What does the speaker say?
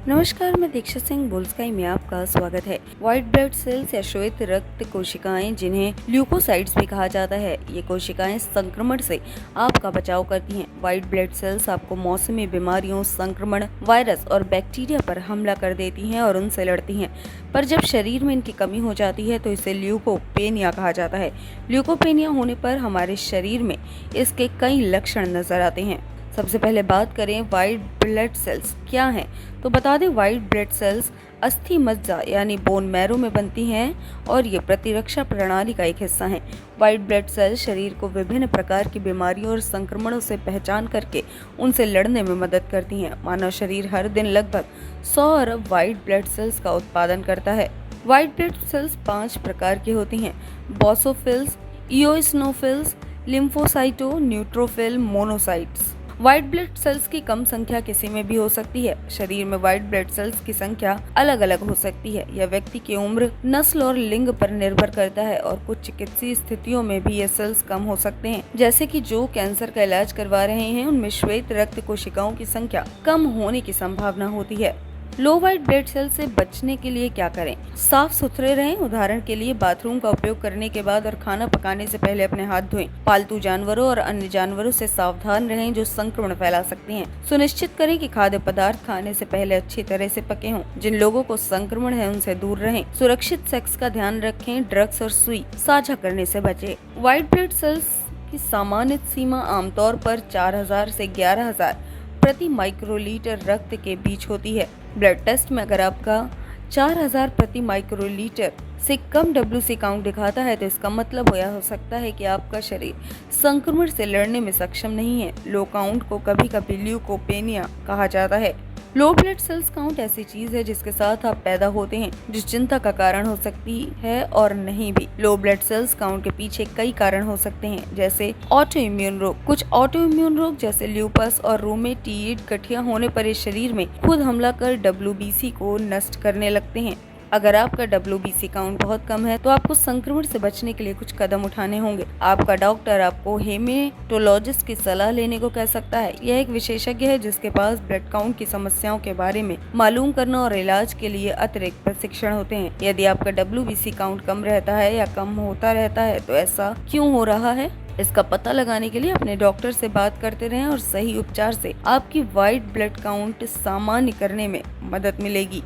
नमस्कार, मैं दीक्षा सिंह बुल्सकाई में आपका स्वागत है। व्हाइट ब्लड सेल्स या श्वेत रक्त कोशिकाएं, जिन्हें ल्यूकोसाइट्स भी कहा जाता है, ये कोशिकाएं संक्रमण से आपका बचाव करती हैं। व्हाइट ब्लड सेल्स आपको मौसमी बीमारियों, संक्रमण, वायरस और बैक्टीरिया पर हमला कर देती हैं और उनसे लड़ती हैं। पर जब शरीर में इनकी कमी हो जाती है तो इसे ल्यूकोपेनिया कहा जाता है। ल्यूकोपेनिया होने पर हमारे शरीर में इसके कई लक्षण नजर आते हैं। सबसे पहले बात करें व्हाइट ब्लड सेल्स क्या हैं, तो बता दें व्हाइट ब्लड सेल्स अस्थि मज्जा यानी बोन मैरो में बनती हैं और ये प्रतिरक्षा प्रणाली का एक हिस्सा हैं। व्हाइट ब्लड सेल्स शरीर को विभिन्न प्रकार की बीमारियों और संक्रमणों से पहचान करके उनसे लड़ने में मदद करती हैं। मानव शरीर हर दिन लगभग 100 अरब व्हाइट ब्लड सेल्स का उत्पादन करता है। व्हाइट ब्लड सेल्स 5 प्रकार की होती हैं: basophils, eosinophils, lymphocytes, neutrophil, monocytes. White blood cells की कम संख्या किसी में भी हो सकती है। शरीर में व्हाइट ब्लड सेल्स की संख्या अलग अलग हो सकती है। यह व्यक्ति की उम्र, नस्ल और लिंग पर निर्भर करता है और कुछ चिकित्सीय स्थितियों में भी ये सेल्स कम हो सकते हैं। जैसे कि जो कैंसर का इलाज करवा रहे हैं, उनमें श्वेत रक्त कोशिकाओं की संख्या कम होने की संभावना होती है। लो व्हाइट ब्लड सेल से बचने के लिए क्या करें? साफ सुथरे रहें। उदाहरण के लिए बाथरूम का उपयोग करने के बाद और खाना पकाने से पहले अपने हाथ धोएं। पालतू जानवरों और अन्य जानवरों से सावधान रहें जो संक्रमण फैला सकते हैं। सुनिश्चित करें कि खाद्य पदार्थ खाने से पहले अच्छी तरह से पके हों। जिन लोगों को संक्रमण है उनसे दूर रहें। सुरक्षित सेक्स का ध्यान रखें। ड्रग्स और सुई साझा करने से बचें। व्हाइट ब्लड सेल्स की सामान्य सीमा आमतौर पर 4000 से 11000 प्रति माइक्रोलीटर रक्त के बीच होती है। ब्लड टेस्ट में अगर आपका 4000 प्रति माइक्रोलीटर से कम WC काउंट दिखाता है तो इसका मतलब हो सकता है कि आपका शरीर संक्रमण से लड़ने में सक्षम नहीं है। लो काउंट को कभी कभी ल्यूकोपेनिया कहा जाता है। लो ब्लड सेल्स काउंट ऐसी चीज है जिसके साथ आप पैदा होते हैं, जो चिंता का कारण हो सकती है और नहीं भी। लो ब्लड सेल्स काउंट के पीछे कई कारण हो सकते हैं, जैसे ऑटो इम्यून रोग। कुछ ऑटो इम्यून रोग जैसे ल्यूपस और रोमेटिएड गठिया होने पर इस शरीर में खुद हमला कर WBC को नष्ट करने लगते हैं। अगर आपका WBC काउंट बहुत कम है तो आपको संक्रमण से बचने के लिए कुछ कदम उठाने होंगे। आपका डॉक्टर आपको हेमेटोलॉजिस्ट की सलाह लेने को कह सकता है। यह एक विशेषज्ञ है जिसके पास ब्लड काउंट की समस्याओं के बारे में मालूम करना और इलाज के लिए अतिरिक्त प्रशिक्षण होते हैं। यदि आपका WBC काउंट कम रहता है या कम होता रहता है तो ऐसा क्यों हो रहा है, इसका पता लगाने के लिए अपने डॉक्टर से बात करते रहें और सही उपचार से आपकी व्हाइट ब्लड काउंट सामान्य करने में मदद मिलेगी।